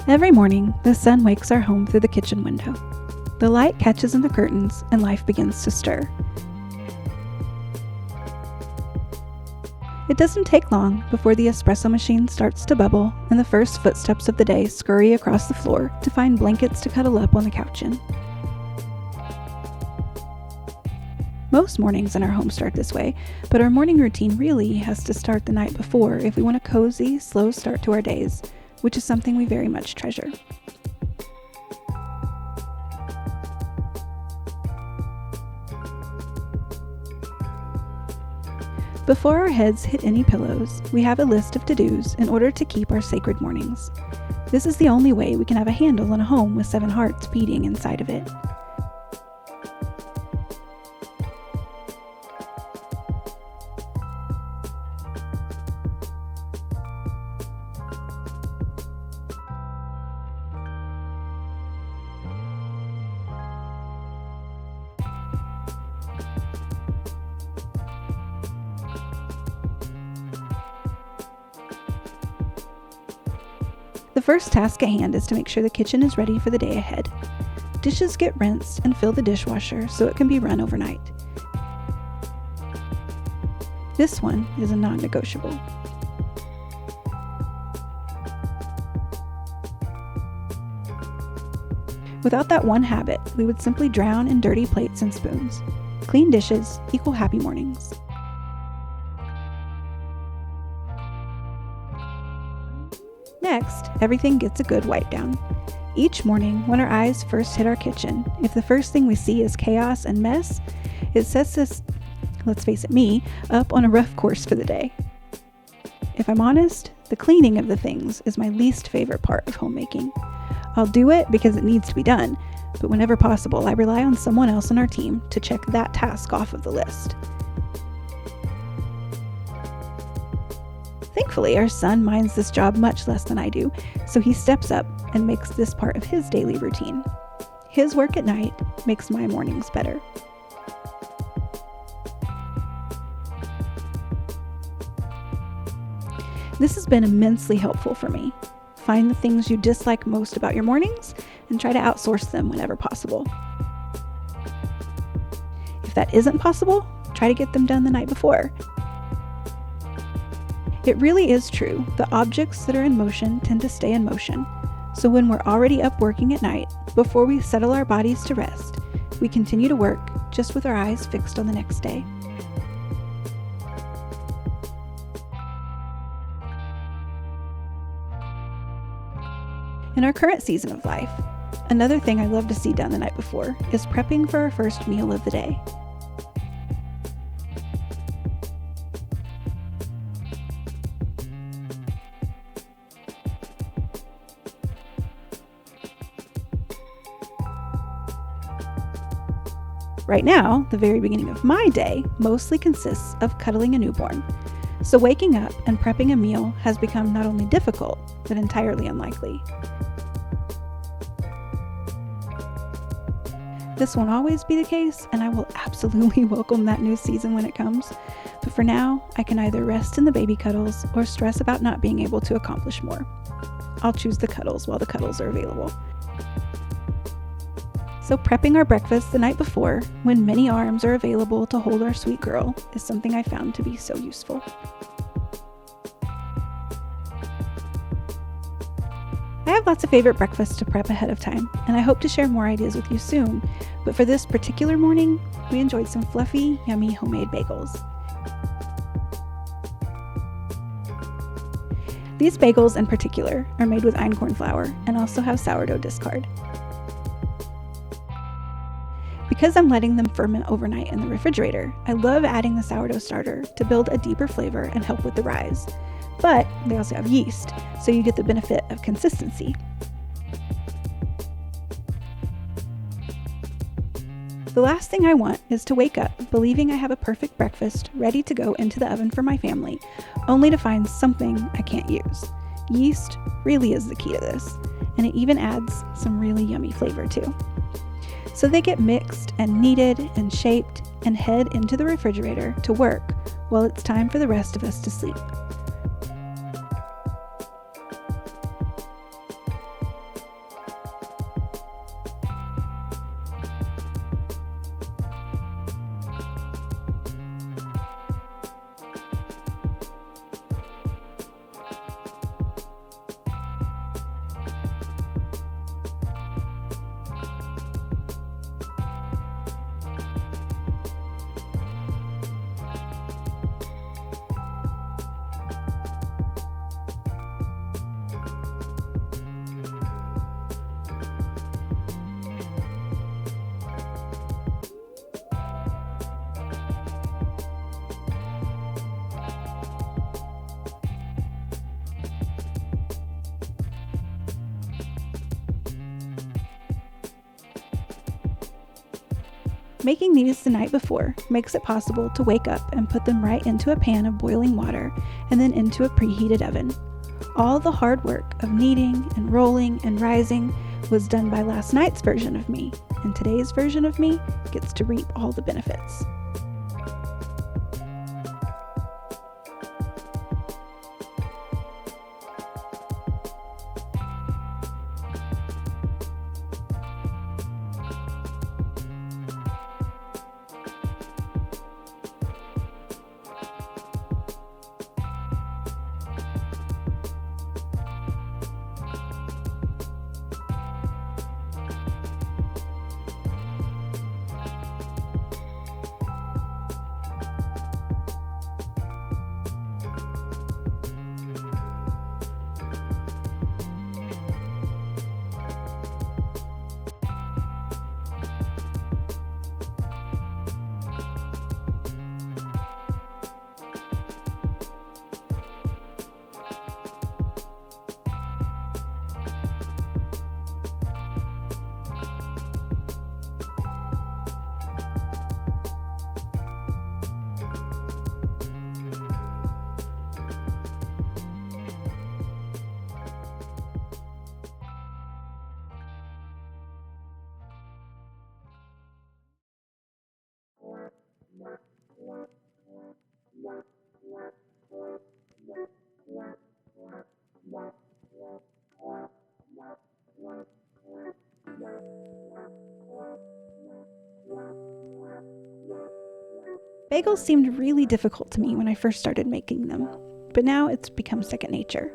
Every morning, the sun wakes our home through the kitchen window. The light catches in the curtains and life begins to stir. It doesn't take long before the espresso machine starts to bubble and the first footsteps of the day scurry across the floor to find blankets to cuddle up on the couch in. Most mornings in our home start this way, but our morning routine really has to start the night before if we want a cozy, slow start to our days, which is something we very much treasure. Before our heads hit any pillows, we have a list of to-dos in order to keep our sacred mornings. This is the only way we can have a handle on a home with 7 hearts beating inside of it. The first task at hand is to make sure the kitchen is ready for the day ahead. Dishes get rinsed and fill the dishwasher so it can be run overnight. This one is a non-negotiable. Without that one habit, we would simply drown in dirty plates and spoons. Clean dishes equal happy mornings. Next, everything gets a good wipe down. Each morning, when our eyes first hit our kitchen, if the first thing we see is chaos and mess, it sets us, let's face it, me, up on a rough course for the day. If I'm honest, the cleaning of the things is my least favorite part of homemaking. I'll do it because it needs to be done, but whenever possible, I rely on someone else on our team to check that task off of the list. Thankfully, our son minds this job much less than I do, so he steps up and makes this part of his daily routine. His work at night makes my mornings better. This has been immensely helpful for me. Find the things you dislike most about your mornings and try to outsource them whenever possible. If that isn't possible, try to get them done the night before. It really is true that objects that are in motion tend to stay in motion. So when we're already up working at night, before we settle our bodies to rest, we continue to work just with our eyes fixed on the next day. In our current season of life, another thing I love to see done the night before is prepping for our first meal of the day. Right now, the very beginning of my day mostly consists of cuddling a newborn, so waking up and prepping a meal has become not only difficult, but entirely unlikely. This won't always be the case, and I will absolutely welcome that new season when it comes, but for now, I can either rest in the baby cuddles or stress about not being able to accomplish more. I'll choose the cuddles while the cuddles are available. So prepping our breakfast the night before, when many arms are available to hold our sweet girl, is something I found to be so useful. I have lots of favorite breakfasts to prep ahead of time, and I hope to share more ideas with you soon, but for this particular morning, we enjoyed some fluffy, yummy homemade bagels. These bagels in particular are made with einkorn flour and also have sourdough discard. Because I'm letting them ferment overnight in the refrigerator, I love adding the sourdough starter to build a deeper flavor and help with the rise. But they also have yeast, so you get the benefit of consistency. The last thing I want is to wake up believing I have a perfect breakfast ready to go into the oven for my family, only to find something I can't use. Yeast really is the key to this, and it even adds some really yummy flavor too. So they get mixed and kneaded and shaped and head into the refrigerator to work while it's time for the rest of us to sleep. Making these the night before makes it possible to wake up and put them right into a pan of boiling water and then into a preheated oven. All the hard work of kneading and rolling and rising was done by last night's version of me, and today's version of me gets to reap all the benefits. Bagels seemed really difficult to me when I first started making them, but now it's become second nature.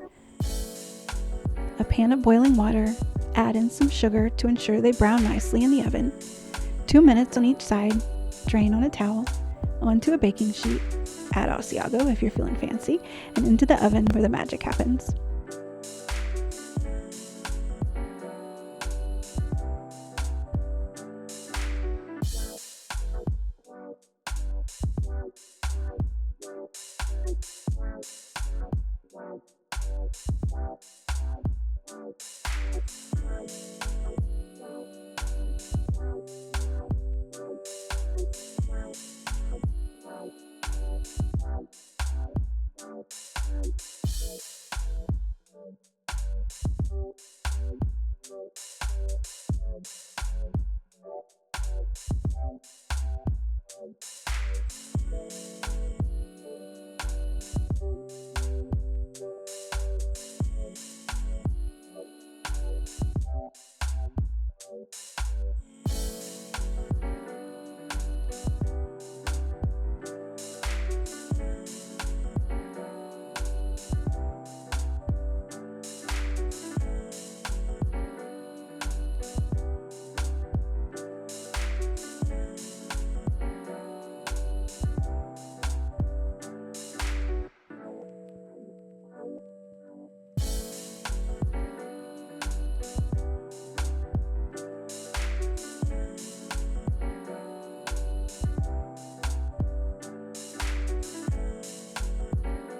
A pan of boiling water, add in some sugar to ensure they brown nicely in the oven, 2 minutes on each side, drain on a towel, onto a baking sheet, add Asiago if you're feeling fancy, and into the oven where the magic happens.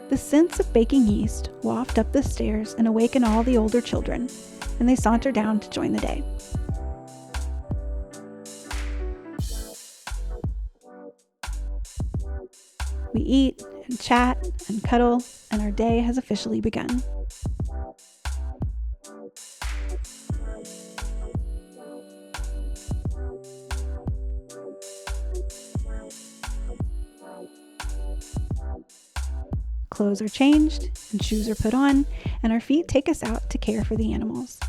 The scents of baking yeast waft up the stairs and awaken all the older children, and they saunter down to join the day. We eat and chat and cuddle, and our day has officially begun. Clothes are changed and shoes are put on, and our feet take us out to care for the animals.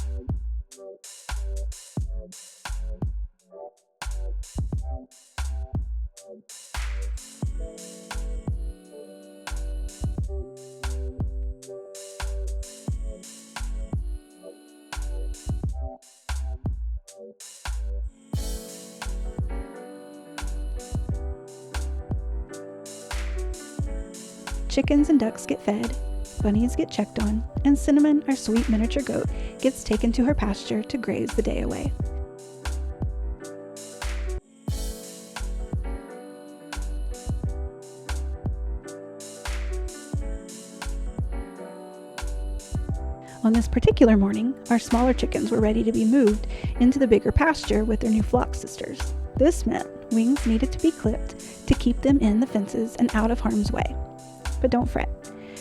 Chickens and ducks get fed, bunnies get checked on, and Cinnamon, our sweet miniature goat, gets taken to her pasture to graze the day away. On this particular morning, our smaller chickens were ready to be moved into the bigger pasture with their new flock sisters. This meant wings needed to be clipped to keep them in the fences and out of harm's way. But don't fret.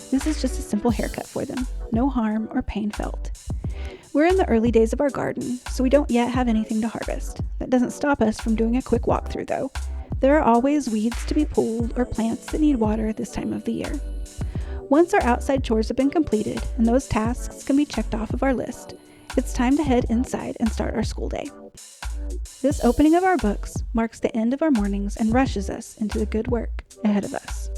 This is just a simple haircut for them. No harm or pain felt. We're in the early days of our garden, so we don't yet have anything to harvest. That doesn't stop us from doing a quick walkthrough, though. There are always weeds to be pulled or plants that need water at this time of the year. Once our outside chores have been completed and those tasks can be checked off of our list, it's time to head inside and start our school day. This opening of our books marks the end of our mornings and rushes us into the good work ahead of us.